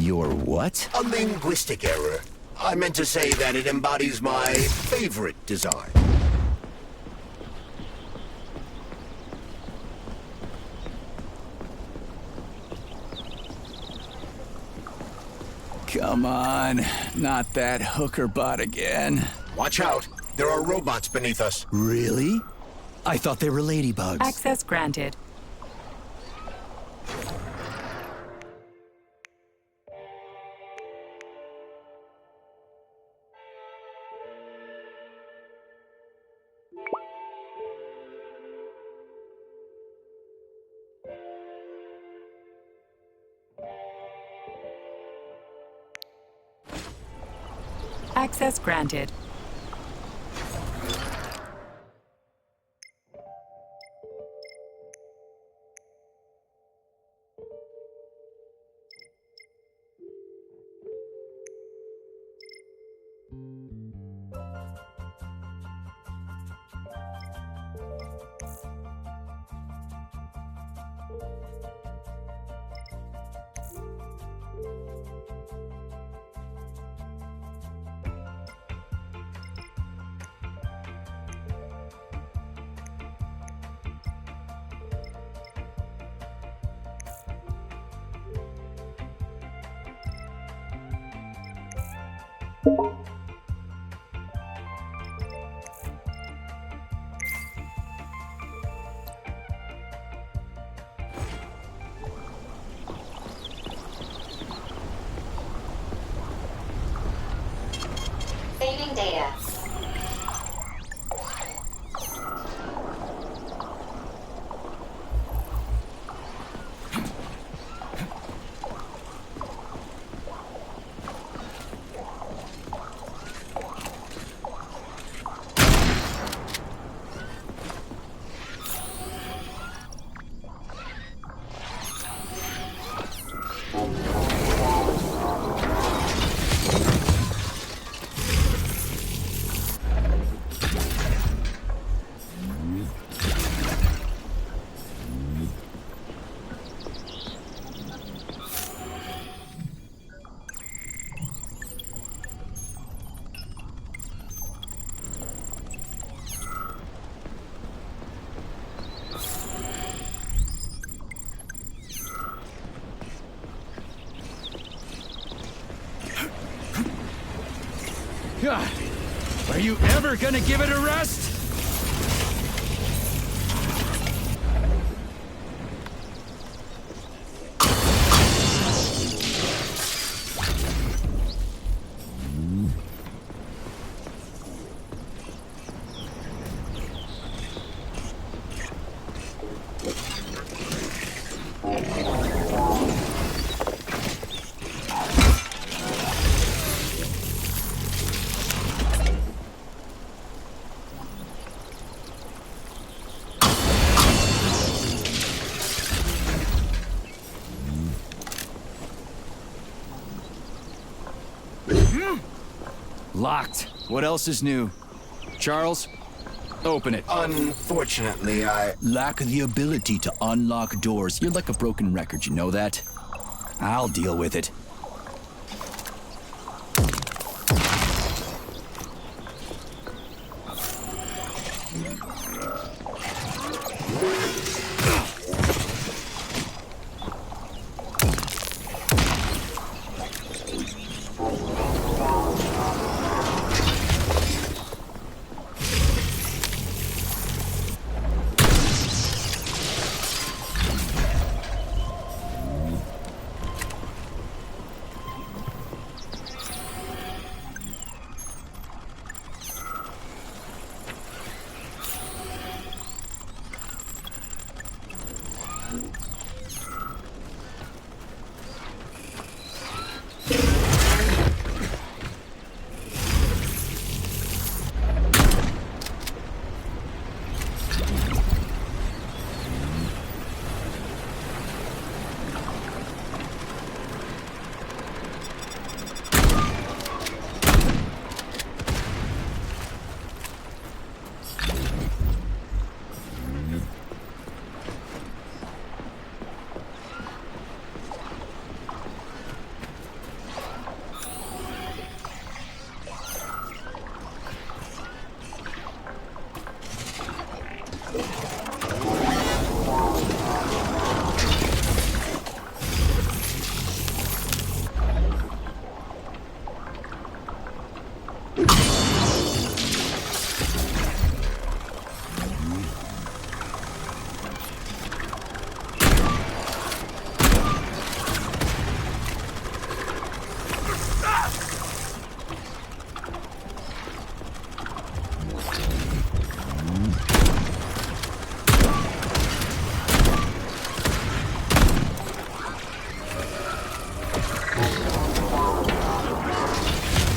Your what? A linguistic error. I meant to say that it embodies my favorite design. Come on, not that hooker bot again. Watch out. There are robots beneath us. Really? I thought they were ladybugs. Access granted. Access granted. Saving data. God, are you ever gonna give it a rest? Locked. What else is new? Charles, open it. Unfortunately, I... Lack the ability to unlock doors. You're like a broken record, you know that? I'll deal with it.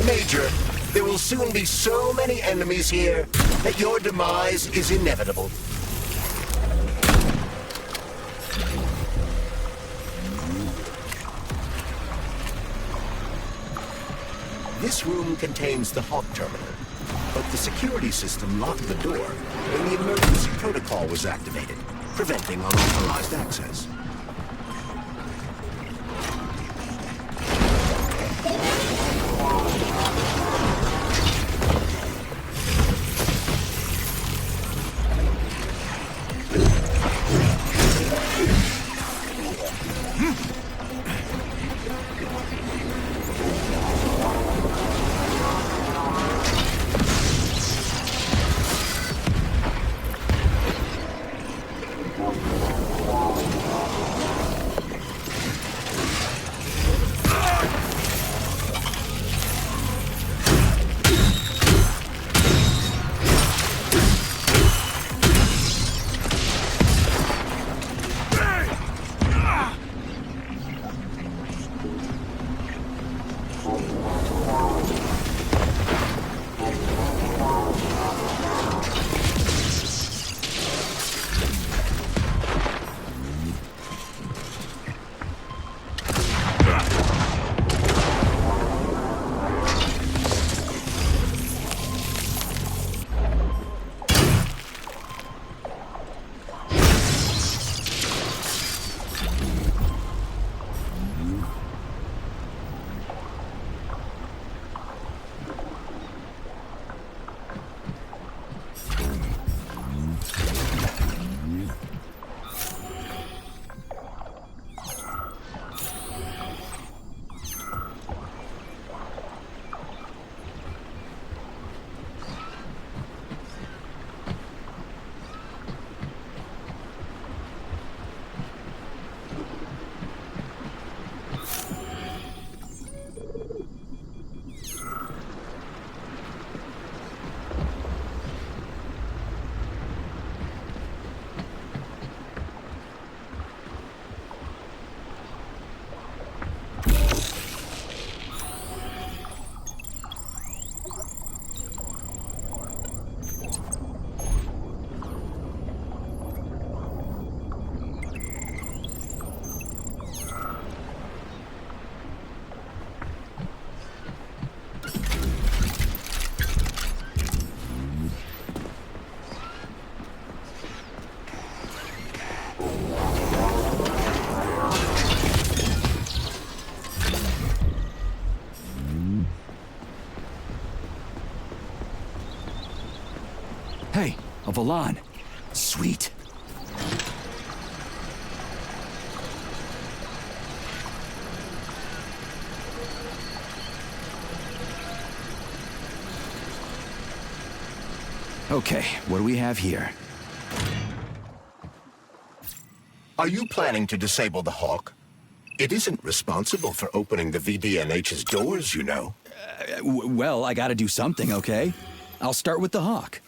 Major, there will soon be so many enemies here that your demise is inevitable. This room contains the Hawk terminal, but the security system locked the door when the emergency protocol was activated, preventing unauthorized access. Hey, a Valan. Sweet. Okay, what do we have here? Are you planning to disable the Hawk? It isn't responsible for opening the VDNH's doors, you know. Well, I gotta do something, okay? I'll start with the Hawk.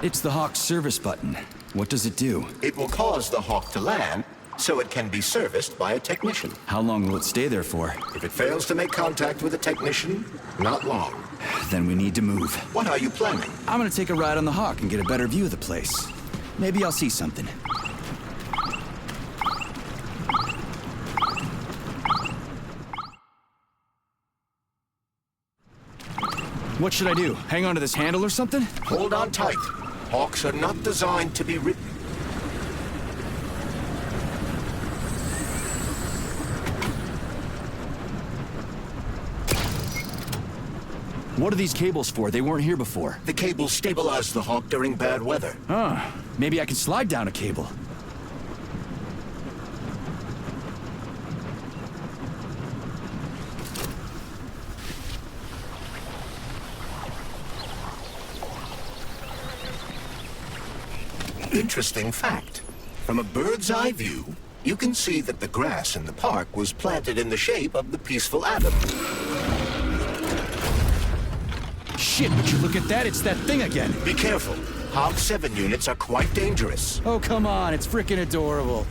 It's the Hawk service button. What does it do? It will cause the Hawk to land, so it can be serviced by a technician. How long will it stay there for? If it fails to make contact with a technician, not long. Then we need to move. What are you planning? I'm gonna take a ride on the Hawk and get a better view of the place. Maybe I'll see something. What should I do? Hang on to this handle or something? Hold on tight. Hawks are not designed to be ridden. What are these cables for? They weren't here before. The cables stabilize the Hawk during bad weather. Huh. Maybe I can slide down a cable. Interesting fact. From a bird's eye view, you can see that the grass in the park was planted in the shape of the peaceful atom. Shit, would you look at that? It's that thing again. Be careful. Hog 7 units are quite dangerous. Oh, come on. It's freaking adorable.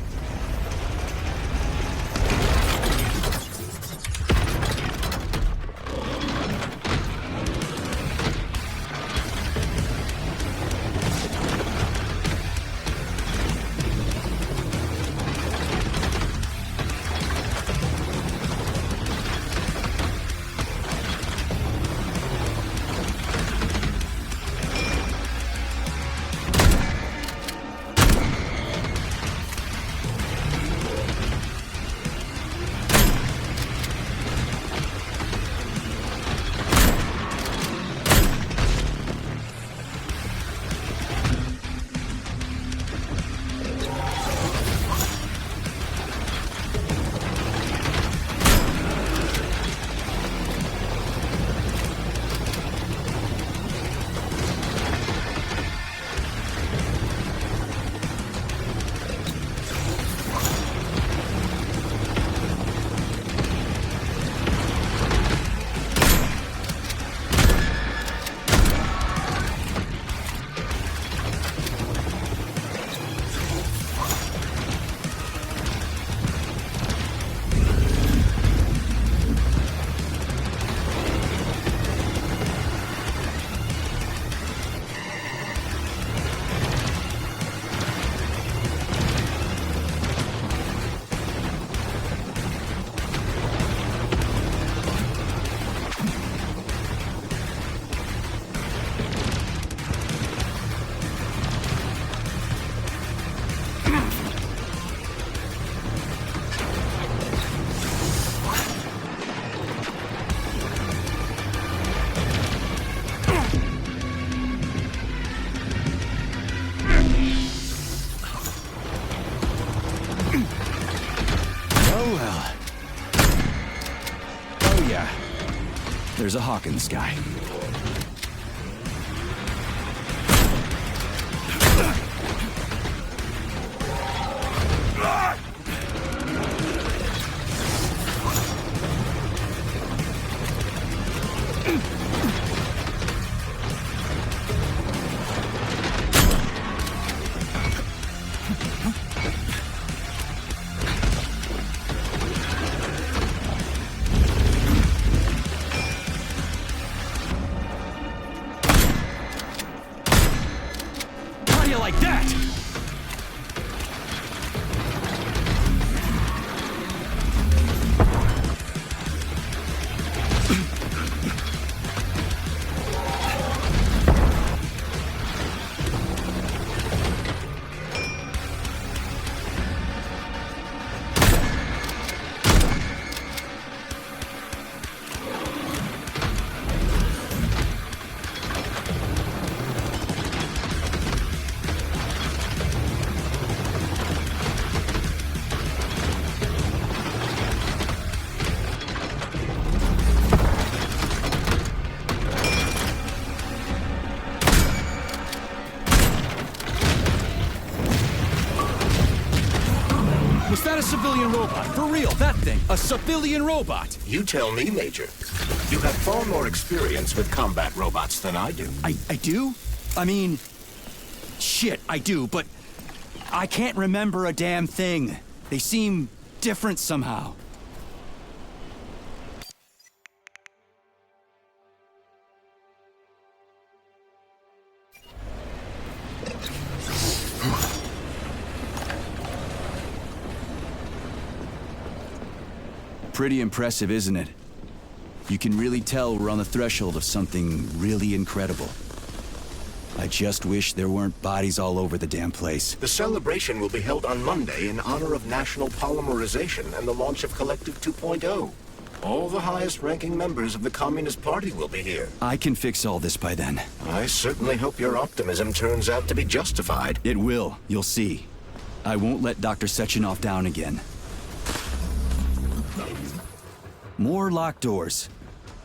There's a Hawk in the sky. Like that! Was that a civilian robot? For real, that thing. A civilian robot. You tell me, Major. You have far more experience with combat robots than I do. I do? I mean, Shit, I do, but I can't remember a damn thing. They seem different somehow. Pretty impressive, isn't it? You can really tell we're on the threshold of something really incredible. I just wish there weren't bodies all over the damn place. The celebration will be held on Monday in honor of National Polymerization and the launch of Collective 2.0. All the highest-ranking members of the Communist Party will be here. I can fix all this by then. I certainly hope your optimism turns out to be justified. It will, you'll see. I won't let Dr. Sechenov down again. More locked doors.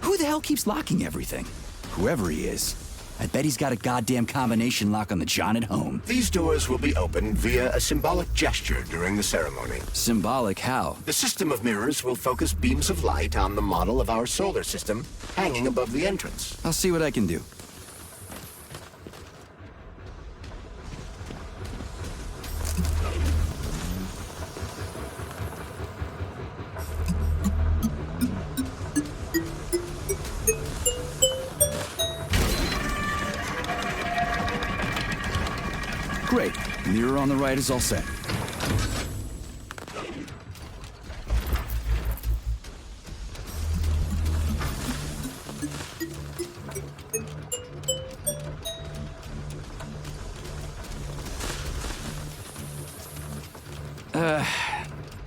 Who the hell keeps locking everything? Whoever he is. I bet he's got a goddamn combination lock on the John at home. These doors will be opened via a symbolic gesture during the ceremony. Symbolic how? The system of mirrors will focus beams of light on the model of our solar system hanging above the entrance. I'll see what I can do. Great. Mirror on the right is all set.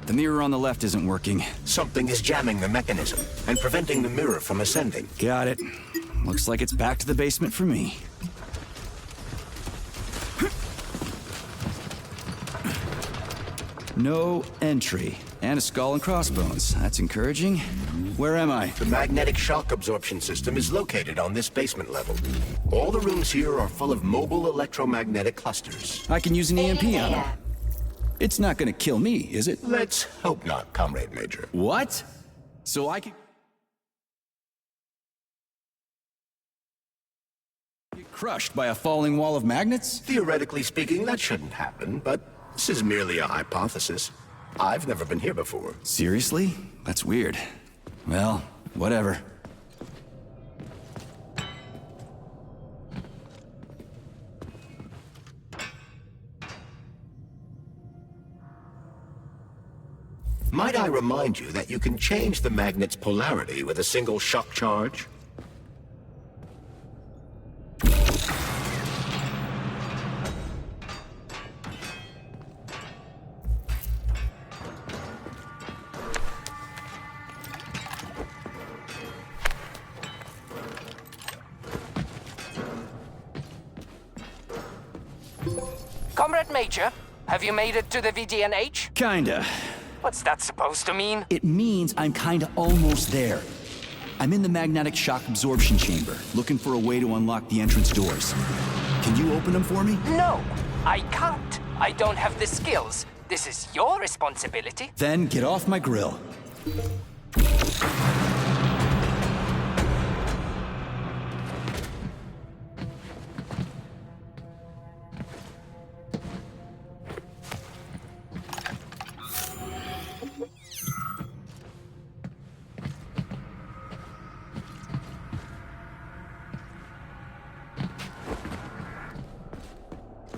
The mirror on the left isn't working. Something is jamming the mechanism and preventing the mirror from ascending. Got it. Looks like it's back to the basement for me. No entry. And a skull and crossbones. That's encouraging. Where am I? The magnetic shock absorption system is located on this basement level. All the rooms here are full of mobile electromagnetic clusters. I can use an EMP Saving on data. him. It's not gonna kill me, is it? Let's hope not, Comrade Major. What? So I can get crushed by a falling wall of magnets? Theoretically speaking, that shouldn't happen, but this is merely a hypothesis. I've never been here before. Seriously? That's weird. Well, whatever. Might I remind you that you can change the magnet's polarity with a single shock charge? Comrade Major, have you made it to the VDNH? Kinda. What's that supposed to mean? It means I'm kinda almost there. I'm in the magnetic shock absorption chamber, looking for a way to unlock the entrance doors. Can you open them for me? No, I can't. I don't have the skills. This is your responsibility. Then get off my grill.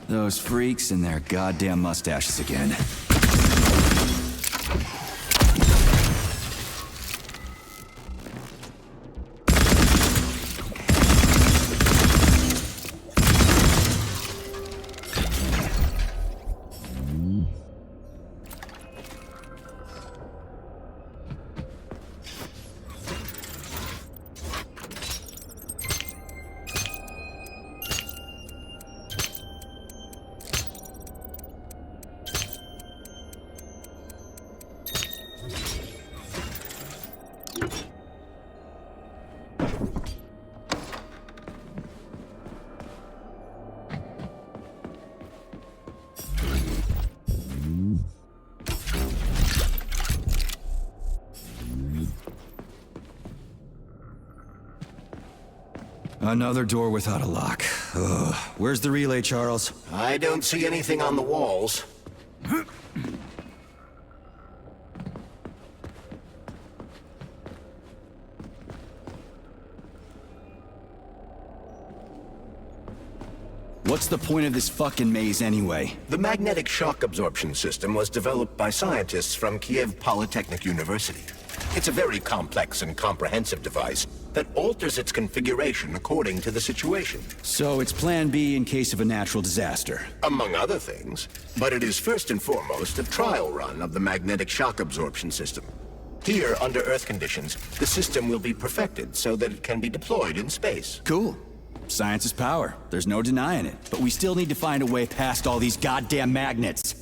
Those freaks and their goddamn mustaches again. Another door without a lock. Ugh. Where's the relay, Charles? I don't see anything on the walls. What's the point of this fucking maze anyway? The magnetic shock absorption system was developed by scientists from Kiev Polytechnic University. It's a very complex and comprehensive device that alters its configuration according to the situation, So it's plan B in case of a natural disaster. among other things. But it is first and foremost a trial run of the magnetic shock absorption system. Here, under Earth conditions, the system will be perfected so that it can be deployed in space. Cool. Science is power. There's no denying it. But we still need to find a way past all these goddamn magnets.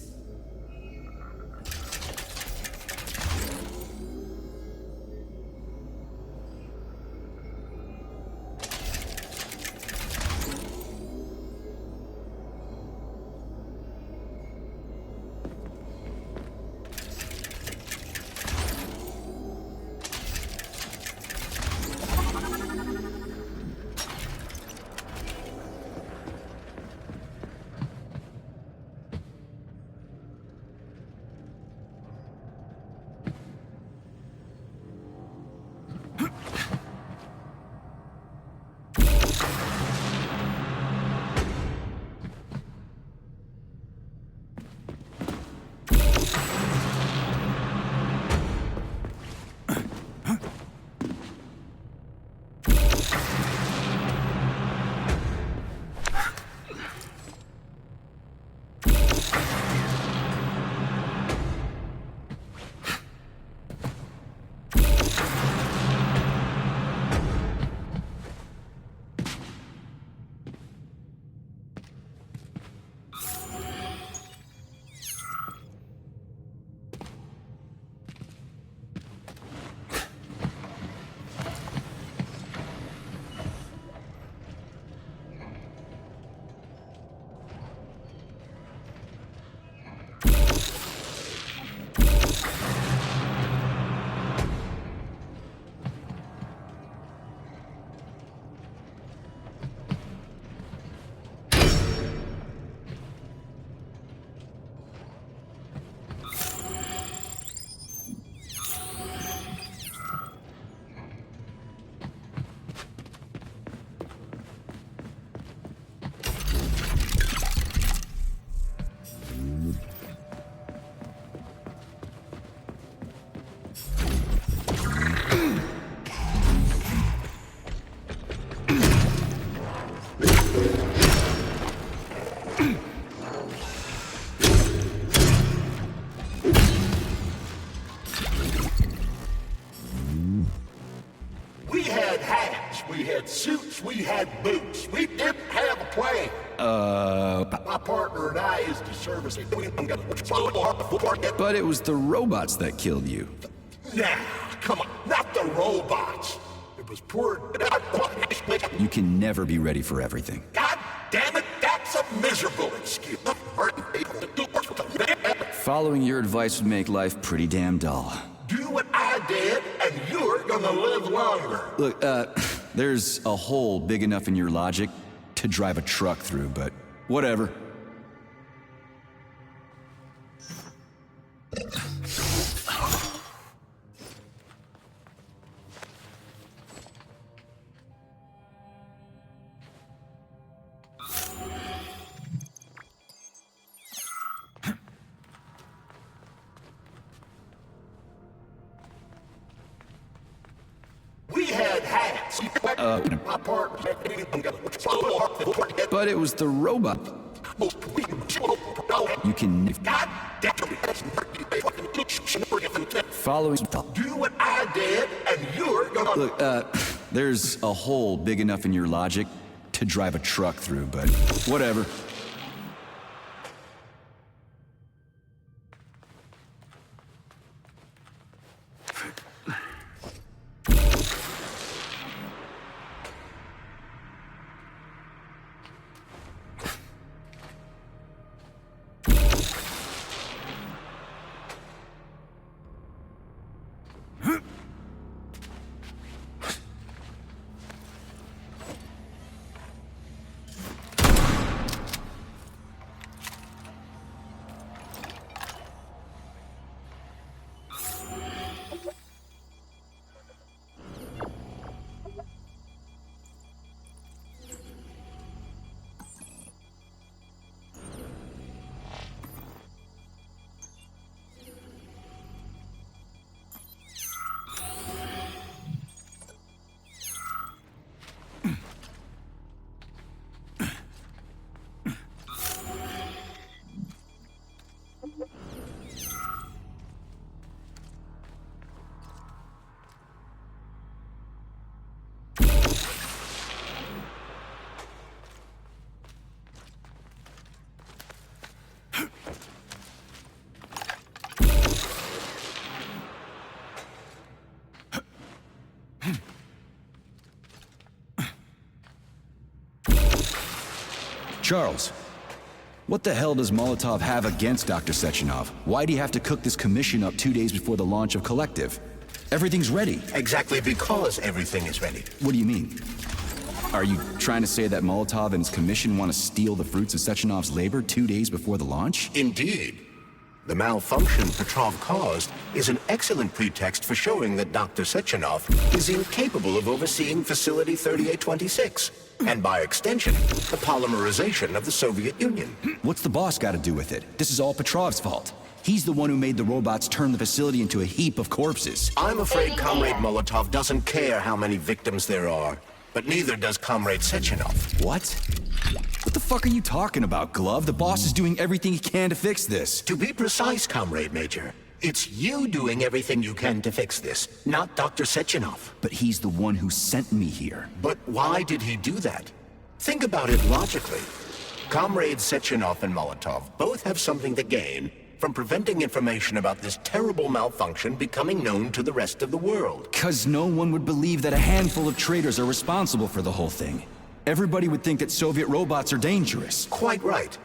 We had hats, we had suits, we had boots. We didn't have a plane. My partner and I is to service it. But it was the robots that killed you. Nah, come on, not the robots. It was poor. You can never be ready for everything. God damn it, that's a miserable excuse. Following your advice would make life pretty damn dull. Do what I did, and you're gonna live longer. Look, there's a hole big enough in your logic to drive a truck through, but whatever. We had hats. My partner. But it was the robot. You can God damn it. following. Do what I did, and you're gonna. Look, there's a hole big enough in your logic to drive a truck through, but whatever. Charles, what the hell does Molotov have against Dr. Sechenov? Why'd he have to cook this commission up 2 days before the launch of Collective? Everything's ready. Exactly because everything is ready. What do you mean? Are you trying to say that Molotov and his commission want to steal the fruits of Sechenov's labor 2 days before the launch? Indeed. The malfunction Petrov caused is an excellent pretext for showing that Dr. Sechenov is incapable of overseeing Facility 3826, and by extension, the polymerization of the Soviet Union. What's the boss got to do with it? This is all Petrov's fault. He's the one who made the robots turn the facility into a heap of corpses. I'm afraid Comrade Molotov doesn't care how many victims there are, but neither does Comrade Sechenov. What? What the fuck are you talking about, Glove? The boss is doing everything he can to fix this. To be precise, Comrade Major, it's you doing everything you can to fix this, not Dr. Sechenov. But he's the one who sent me here. But why did he do that? Think about it logically. Comrades Sechenov and Molotov both have something to gain from preventing information about this terrible malfunction becoming known to the rest of the world. 'Cause no one would believe that a handful of traitors are responsible for the whole thing. Everybody would think that Soviet robots are dangerous. Quite right.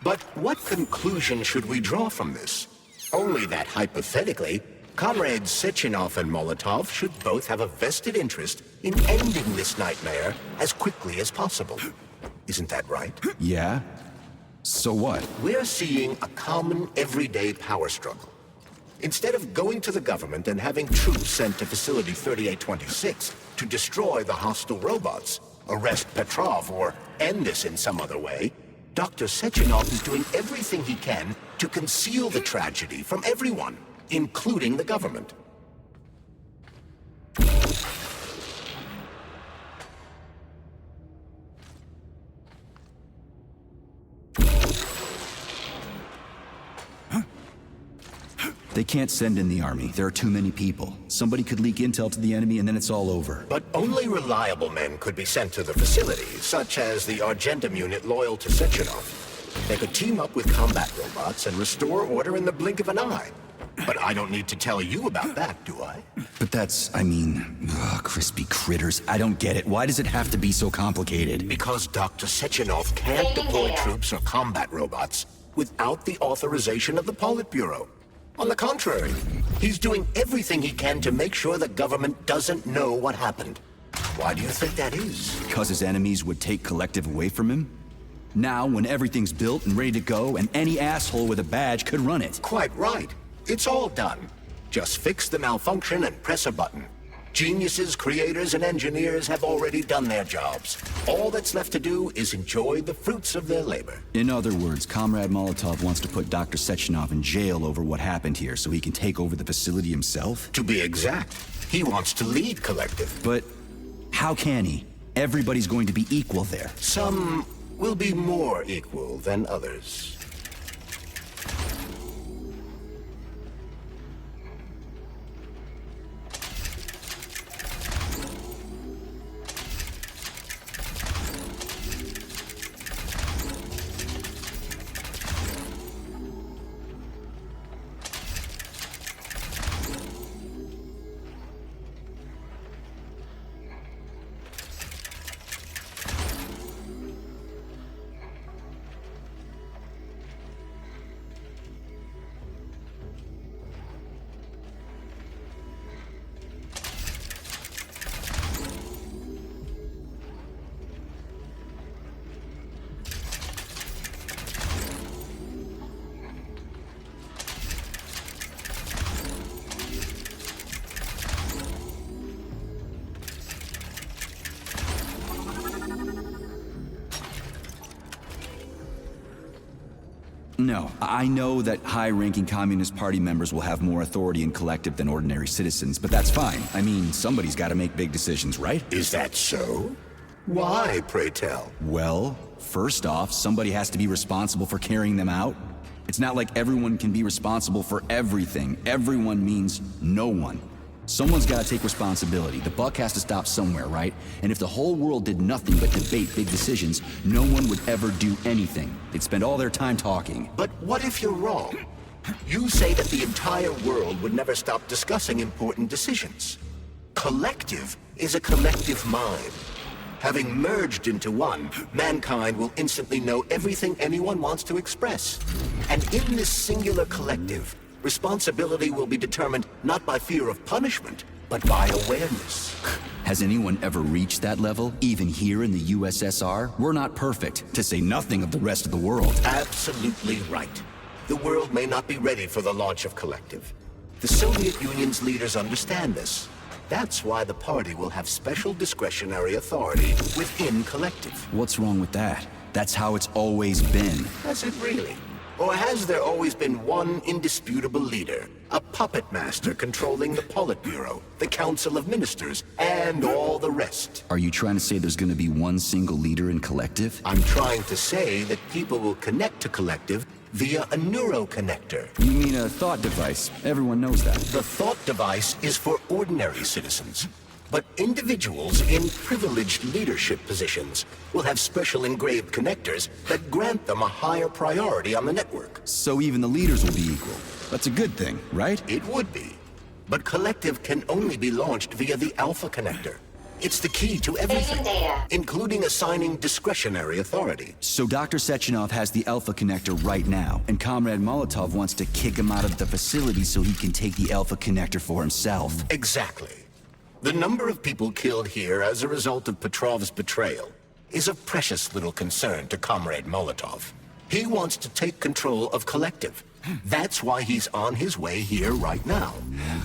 But what conclusion should we draw from this? Only that hypothetically, Comrades Sechenov and Molotov should both have a vested interest in ending this nightmare as quickly as possible. Isn't that right? Yeah? So what? We're seeing a common, everyday power struggle. Instead of going to the government and having troops sent to Facility 3826 to destroy the hostile robots, arrest Petrov, or end this in some other way, Dr. Sechenov is doing everything he can to conceal the tragedy from everyone, including the government. They can't send in the army. There are too many people. Somebody could leak intel to the enemy and then it's all over. But only reliable men could be sent to the facility, such as the Argentum unit loyal to Sechenov. They could team up with combat robots and restore order in the blink of an eye. But I don't need to tell you about that, do I? But that's, crispy critters. I don't get it. Why does it have to be so complicated? Because Dr. Sechenov can't deploy troops or combat robots without the authorization of the Politburo. On the contrary, he's doing everything he can to make sure the government doesn't know what happened. Why do you think that is? Because his enemies would take Collective away from him? Now, when everything's built and ready to go, and any asshole with a badge could run it. Quite right. It's all done. Just fix the malfunction and press a button. Geniuses, creators, and engineers have already done their jobs. All that's left to do is enjoy the fruits of their labor. In other words, Comrade Molotov wants to put Dr. Sechenov in jail over what happened here so he can take over the facility himself? To be exact, he wants to lead Collective. But how can he? Everybody's going to be equal there. Some will be more equal than others. No, I know that high-ranking Communist Party members will have more authority in Collective than ordinary citizens, but that's fine. I mean, somebody's got to make big decisions, right? Is that so? Why, pray tell? Well, first off, somebody has to be responsible for carrying them out. It's not like everyone can be responsible for everything. Everyone means no one. Someone's got to take responsibility. The buck has to stop somewhere, right? And if the whole world did nothing but debate big decisions, no one would ever do anything. They'd spend all their time talking. But what if you're wrong? You say that the entire world would never stop discussing important decisions. Collective is a collective mind. Having merged into one, mankind will instantly know everything anyone wants to express. And in this singular collective, responsibility will be determined not by fear of punishment, but by awareness. Has anyone ever reached that level, even here in the USSR? We're not perfect, to say nothing of the rest of the world. Absolutely right. The world may not be ready for the launch of Collective. The Soviet Union's leaders understand this. That's why the party will have special discretionary authority within Collective. What's wrong with that? That's how it's always been. Has it really? Or has there always been one indisputable leader? A puppet master controlling the Politburo, the Council of Ministers, and all the rest? Are you trying to say there's gonna be one single leader in Collective? I'm trying to say that people will connect to Collective via a neuroconnector. You mean a thought device? Everyone knows that. The thought device is for ordinary citizens. But individuals in privileged leadership positions will have special engraved connectors that grant them a higher priority on the network. So even the leaders will be equal. That's a good thing, right? It would be. But Collective can only be launched via the Alpha Connector. It's the key to everything, data. including assigning discretionary authority. So Dr. Sechenov has the Alpha Connector right now, and Comrade Molotov wants to kick him out of the facility so he can take the Alpha Connector for himself. Exactly. The number of people killed here as a result of Petrov's betrayal is of precious little concern to Comrade Molotov. He wants to take control of Collective. That's why he's on his way here right now.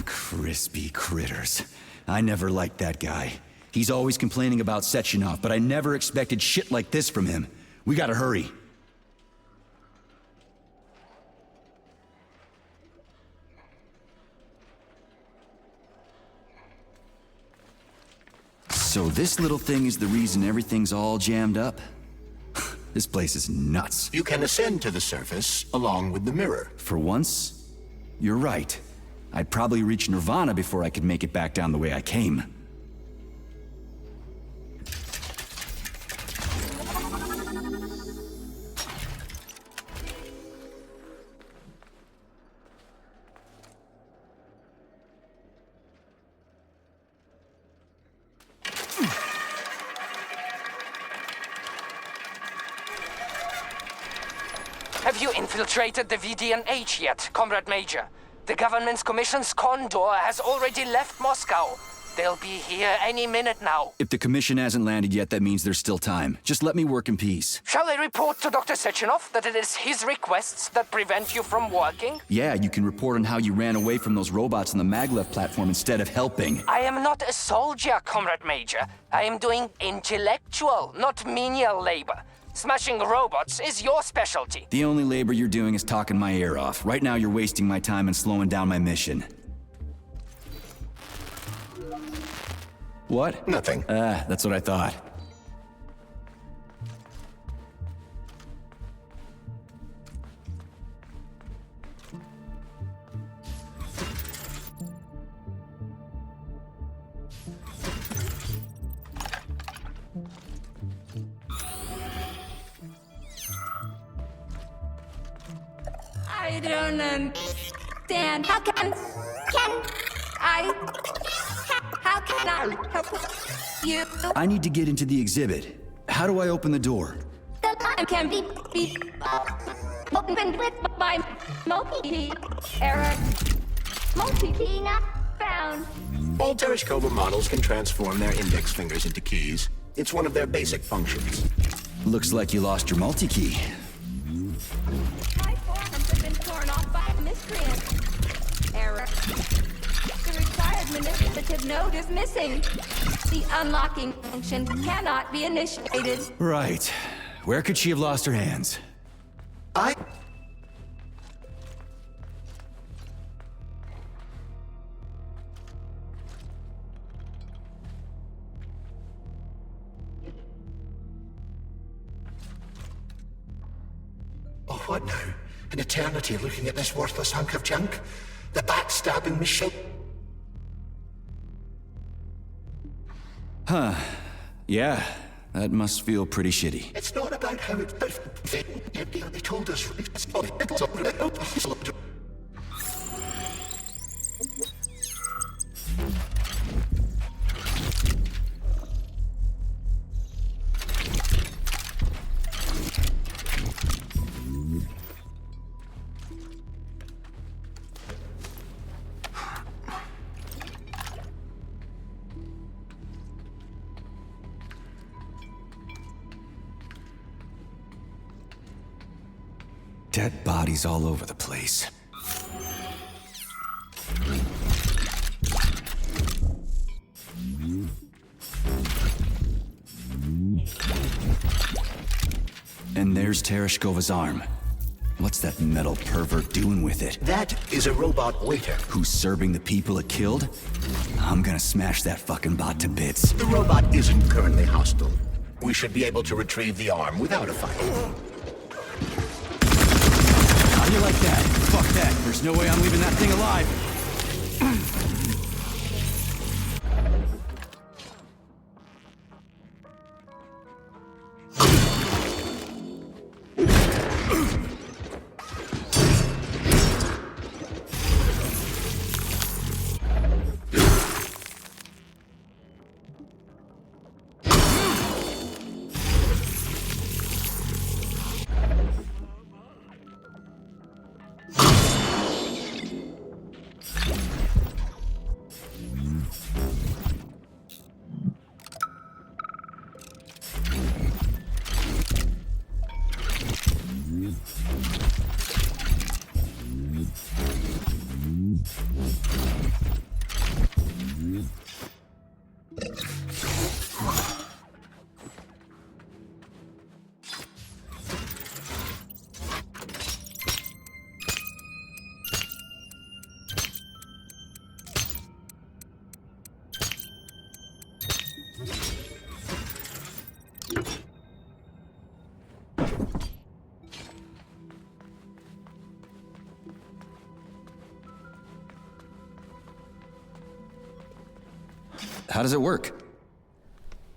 Crispy critters. I never liked that guy. He's always complaining about Sechenov, but I never expected shit like this from him. We gotta hurry. So this little thing is the reason everything's all jammed up? This place is nuts. You can ascend to the surface along with the mirror. For once, you're right. I'd probably reach Nirvana before I could make it back down the way I came. Have you infiltrated the VDNH yet, Comrade Major? The government's commission's Condor has already left Moscow. They'll be here any minute now. If the commission hasn't landed yet, that means there's still time. Just let me work in peace. Shall I report to Dr. Sechenov that it is his requests that prevent you from working? Yeah, you can report on how you ran away from those robots on the maglev platform instead of helping. I am not a soldier, Comrade Major. I am doing intellectual, not menial labor. Smashing robots is your specialty. The only labor you're doing is talking my ear off. Right now you're wasting my time and slowing down my mission. What? Nothing. That's what I thought. I don't understand. How can I help you? I need to get into the exhibit. How do I open the door? The line can be opened with my multi-key error. Multi-key not found. All Tereshkova models can transform their index fingers into keys. It's one of their basic functions. Looks like you lost your multi-key. My forms have been torn off by a miscreant. Error. The required manipulative node is missing. The unlocking function cannot be initiated. Right. Where could she have lost her hands? Oh, what now? An eternity looking at this worthless hunk of junk? The backstabbing machine? Yeah, that must feel pretty shitty. It's not about how it's... They told us... Dead bodies all over the place. And there's Tereshkova's arm. What's that metal pervert doing with it? That is a robot waiter. Who's serving the people it killed? I'm gonna smash that fucking bot to bits. The robot isn't currently hostile. We should be able to retrieve the arm without a fight. How do you like that? Fuck that. There's no way I'm leaving that thing alive. How does it work?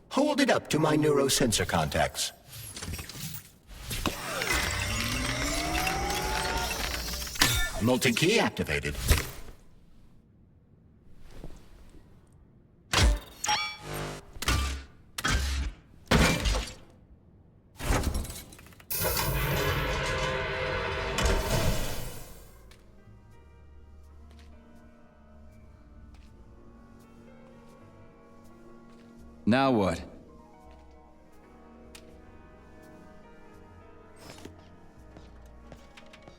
Hold it up to my neurosensor contacts. Multi-key activated. Now what?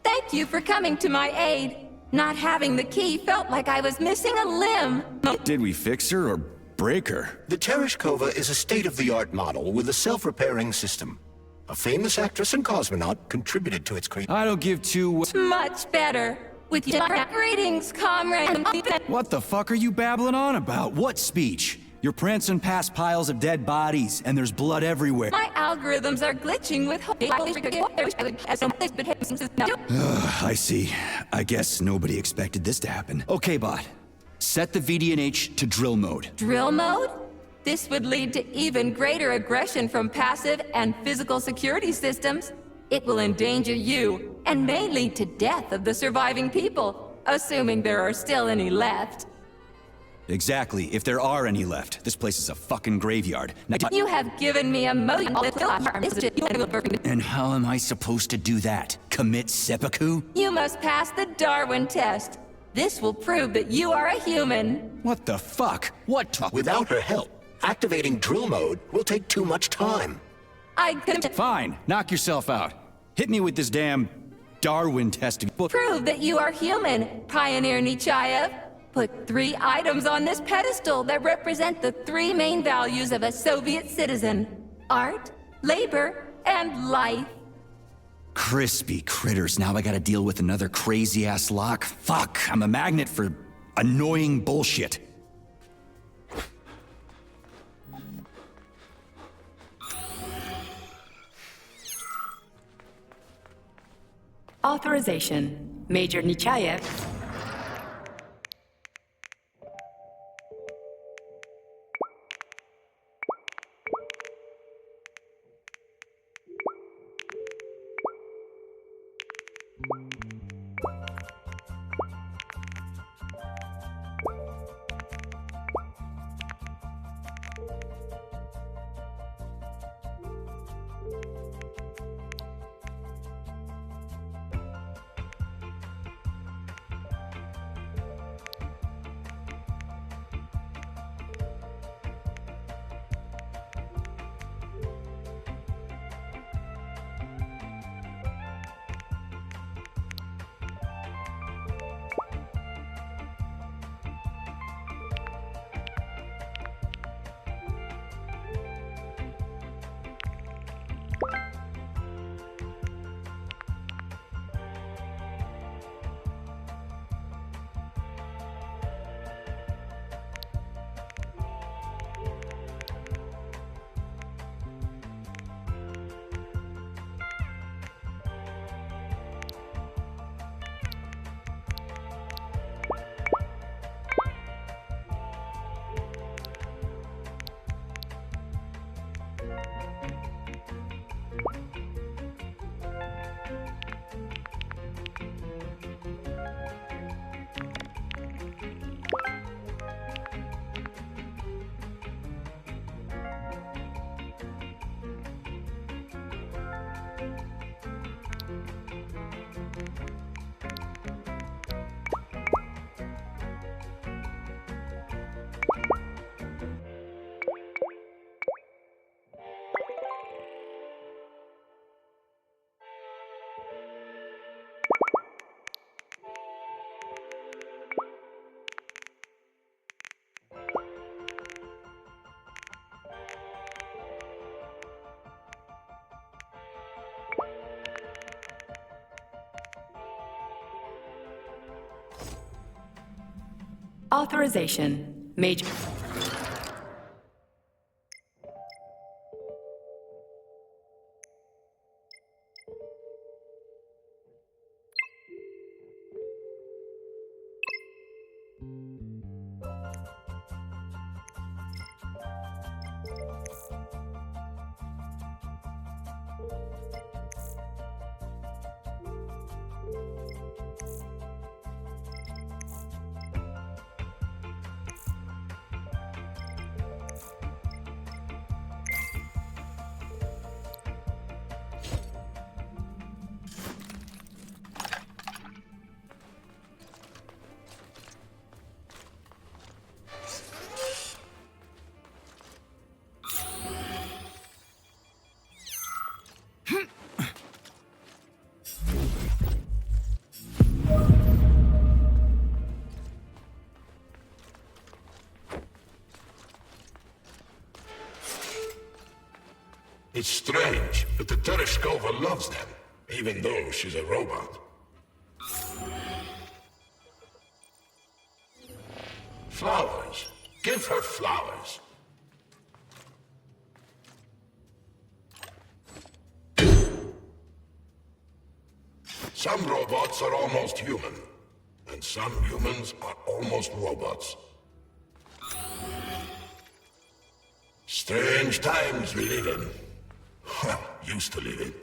Thank you for coming to my aid. Not having the key felt like I was missing a limb. Did we fix her or break her? The Tereshkova is a state-of-the-art model with a self-repairing system. A famous actress and cosmonaut contributed to its creation. I don't give two... Much better. With your greetings, comrade. What the fuck are you babbling on about? What speech? You're prancing past piles of dead bodies, and there's blood everywhere. My algorithms are glitching with I see. I guess nobody expected this to happen. Okay, bot. Set the VDNH to drill mode. drill mode? This would lead to even greater aggression from passive and physical security systems. It will endanger you, and may lead to death of the surviving people, assuming there are still any left. Exactly, if there are any left. This place is a fucking graveyard. Now, You have given me a motion. and how am I supposed to do that? Commit seppuku? You must pass the Darwin test. This will prove that you are a human. What the fuck? What? Without her help, activating drill mode will take too much time. I could Fine, knock yourself out. Hit me with this damn Darwin test. prove that you are human, Pioneer Nechayev. Put 3 items on this pedestal that represent the 3 main values of a Soviet citizen: art, labor, and life. Crispy critters, now I gotta deal with another crazy-ass lock? Fuck, I'm a magnet for annoying bullshit. Authorization. Major Nechayev. Authorization. Major. It's strange, but the Tereshkova loves them, even though she's a robot. Flowers. Give her flowers. Some robots are almost human, and some humans are almost robots. Strange times we live in. Well, used to live in.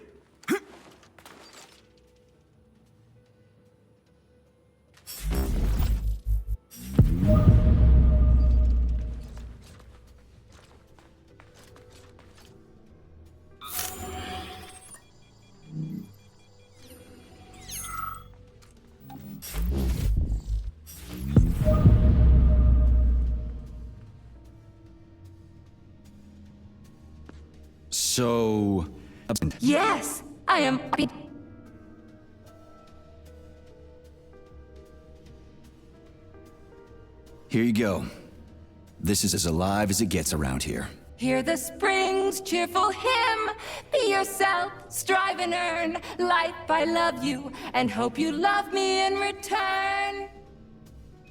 So... Yes, I am. Here you go. This is as alive as it gets around here. Hear the spring's cheerful hymn. Be yourself, strive and earn. Life, I love you, and hope you love me in return.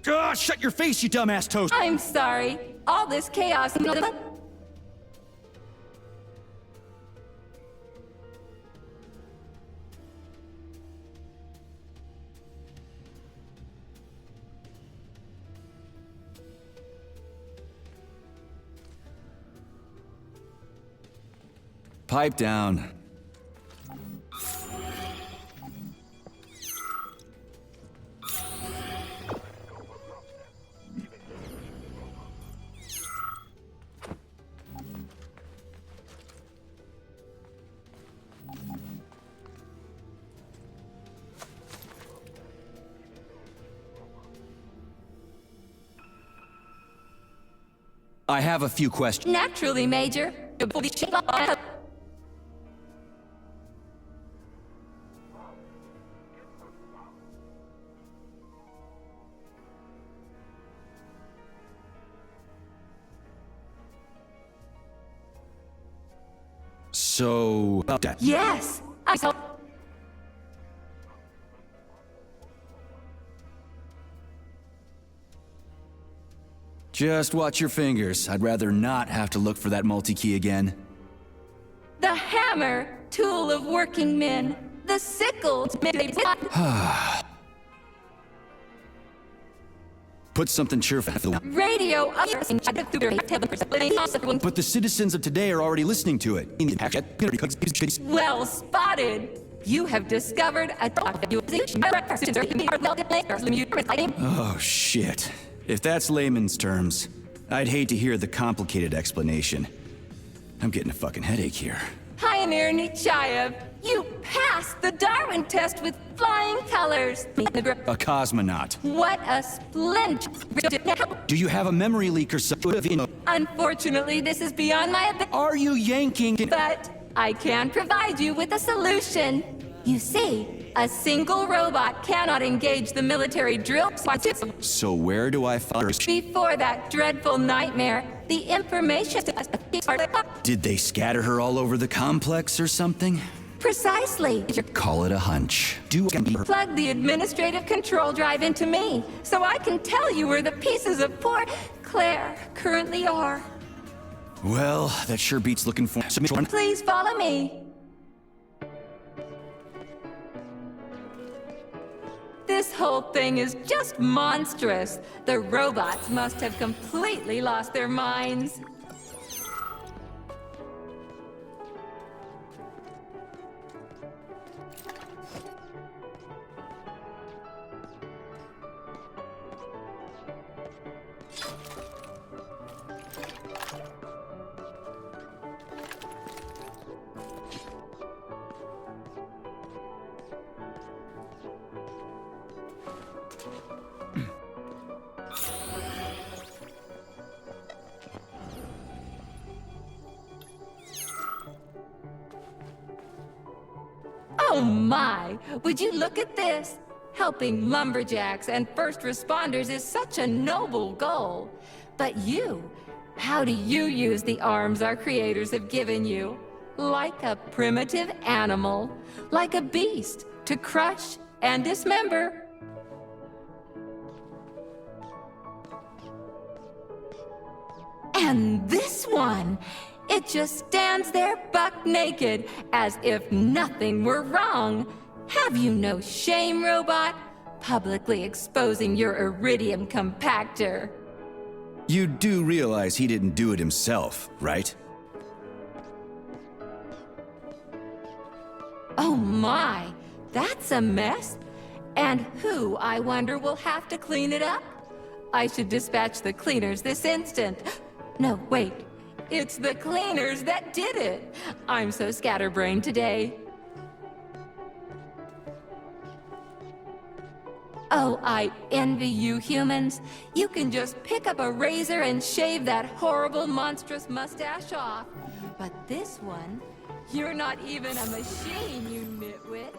Ah, shut your face, you dumbass toast! I'm sorry. All this chaos. Pipe down. I have a few questions. Naturally, Major. So... Yes, I saw. Just watch your fingers. I'd rather not have to look for that multi-key again. The hammer, tool of working men. The sickle. Put something cheerful. Radio. But the citizens of today are already listening to it. Well spotted. You have discovered a. Oh, shit. If that's layman's terms, I'd hate to hear the complicated explanation. I'm getting a fucking headache here. Pioneer Nechayev, you passed the Darwin test with flying colors. A cosmonaut. What a splendid. Do you have a memory leak or something? Unfortunately, this is beyond my ability. Are you yanking? But I can provide you with a solution. You see, a single robot cannot engage the military drill. So where do I find her? Before that dreadful nightmare, the information. Did they scatter her all over the complex or something? Precisely. Call it a hunch. Plug the administrative control drive into me, so I can tell you where the pieces of poor Claire currently are. Well, that sure beats looking for... Please follow me. This whole thing is just monstrous. The robots must have completely lost their minds. Oh my! Would you look at this? Helping lumberjacks and first responders is such a noble goal. But you, how do you use the arms our creators have given you? Like a primitive animal, like a beast, to crush and dismember. And this one! It just stands there buck naked, as if nothing were wrong. Have you no shame, robot? Publicly exposing your iridium compactor. You do realize he didn't do it himself, right? Oh my, that's a mess. And who, I wonder, will have to clean it up? I should dispatch the cleaners this instant. No, wait. It's the cleaners that did it! I'm so scatterbrained today. Oh, I envy you humans. You can just pick up a razor and shave that horrible, monstrous mustache off. But this one, you're not even a machine, you nitwit.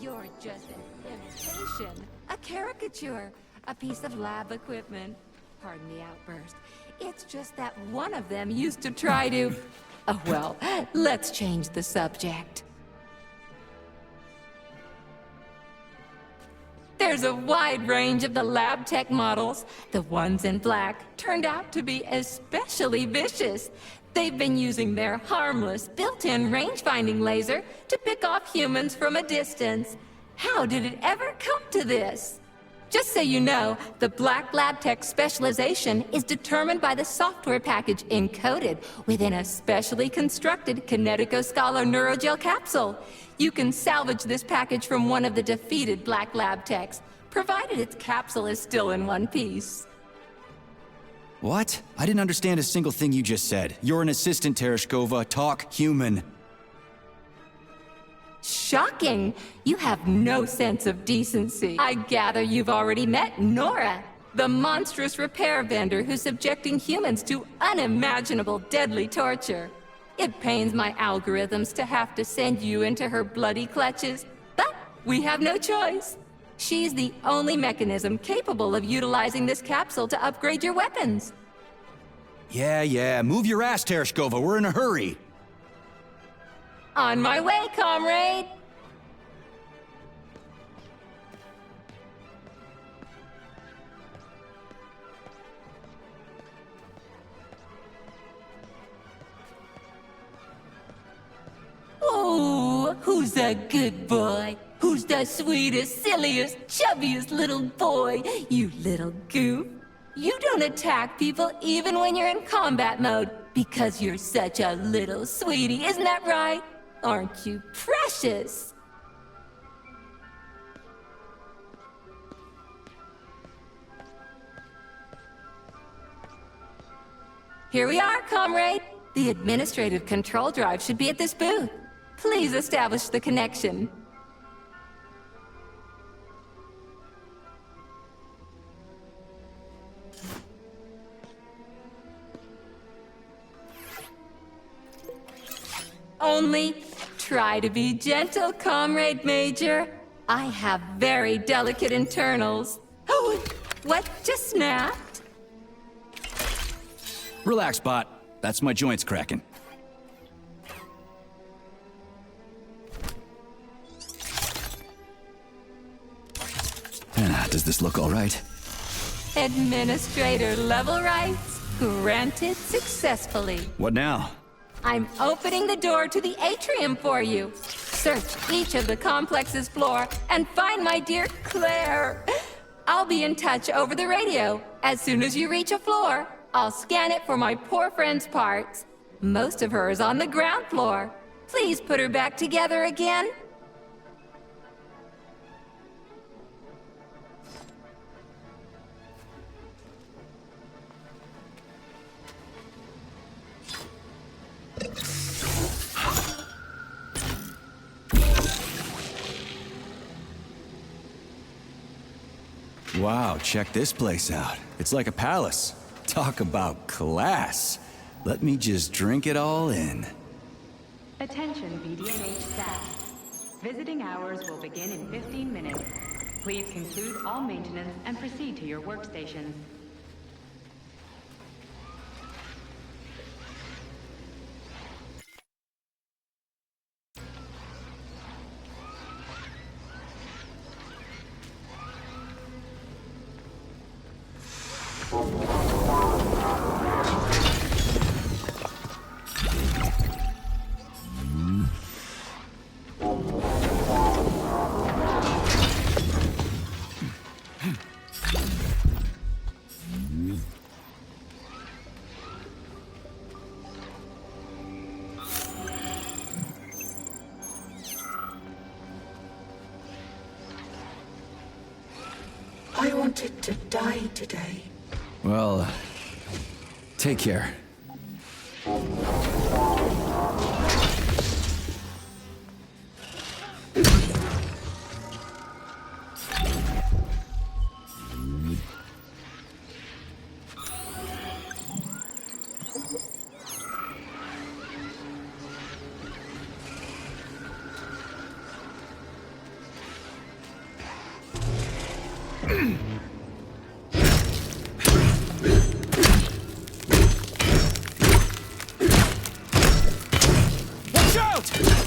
You're just an imitation, a caricature, a piece of lab equipment. Pardon the outburst. It's just that one of them used to try to... Oh, well, let's change the subject. There's a wide range of the lab tech models. The ones in black turned out to be especially vicious. They've been using their harmless, built-in range-finding laser to pick off humans from a distance. How did it ever come to this? Just so you know, the Black Lab Tech specialization is determined by the software package encoded within a specially constructed Kinetico Scala Neurogel capsule. You can salvage this package from one of the defeated Black Lab Techs, provided its capsule is still in one piece. What? I didn't understand a single thing you just said. You're an assistant, Tereshkova. Talk human. Shocking! You have no sense of decency. I gather you've already met Nora, the monstrous repair vendor who's subjecting humans to unimaginable deadly torture. It pains my algorithms to have to send you into her bloody clutches, but we have no choice. She's the only mechanism capable of utilizing this capsule to upgrade your weapons. Yeah, move your ass, Tereshkova. We're in a hurry. On my way, comrade! Oh, who's a good boy? Who's the sweetest, silliest, chubbiest little boy? You little goof. You don't attack people even when you're in combat mode because you're such a little sweetie, isn't that right? Aren't you precious? Here we are, comrade. The administrative control drive should be at this booth. Please establish the connection. Only try to be gentle, Comrade Major. I have very delicate internals. Oh, what just snapped? Relax, bot. That's my joints cracking. Does this look all right? Administrator level rights granted successfully. What now? I'm opening the door to the atrium for you. Search each of the complex's floor and find my dear Claire. I'll be in touch over the radio. As soon as you reach a floor, I'll scan it for my poor friend's parts. Most of her is on the ground floor. Please put her back together again. Wow, check this place out. It's like a palace. Talk about class. Let me just drink it all in. Attention BDNH staff. Visiting hours will begin in 15 minutes. Please conclude all maintenance and proceed to your workstations. I wanted to die today. Well, take care. Watch out!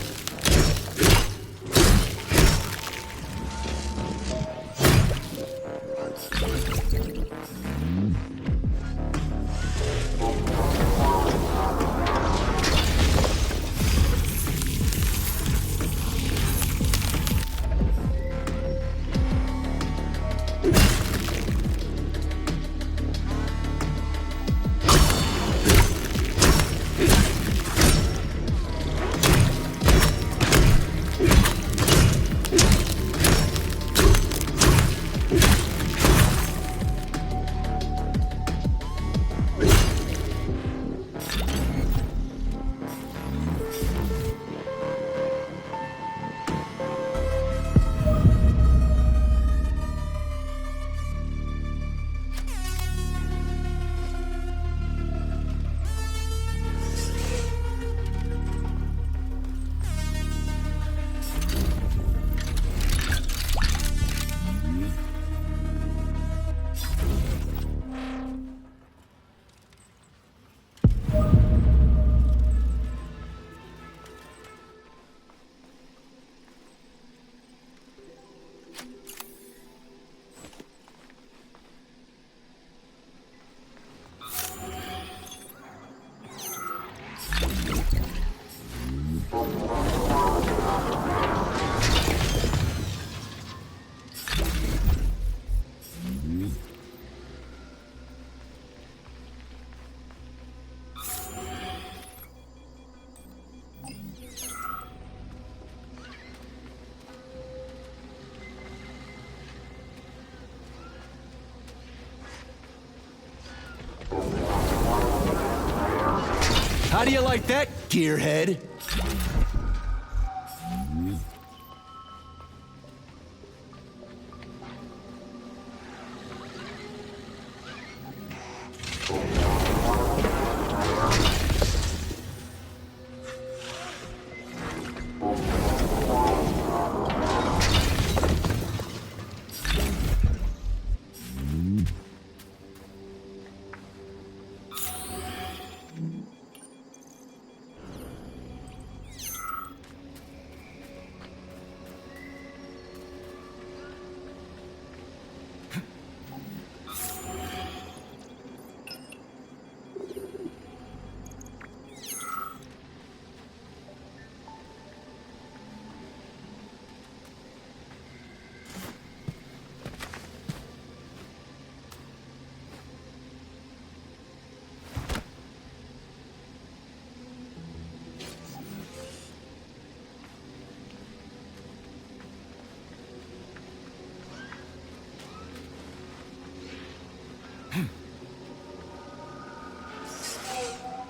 How do you like that, gearhead?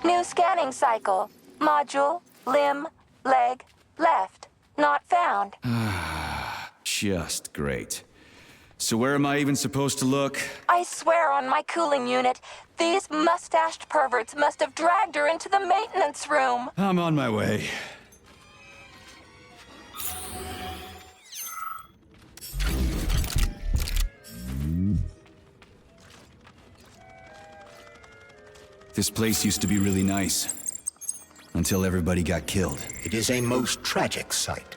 New scanning cycle. Module, limb, leg, left. Not found. Just great. So where am I even supposed to look? I swear on my cooling unit, these mustached perverts must have dragged her into the maintenance room. I'm on my way. This place used to be really nice. Until everybody got killed. It is a most tragic sight.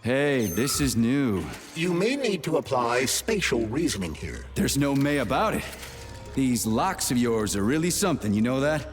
Hey, this is new. You may need to apply spatial reasoning here. There's no may about it. These locks of yours are really something, you know that?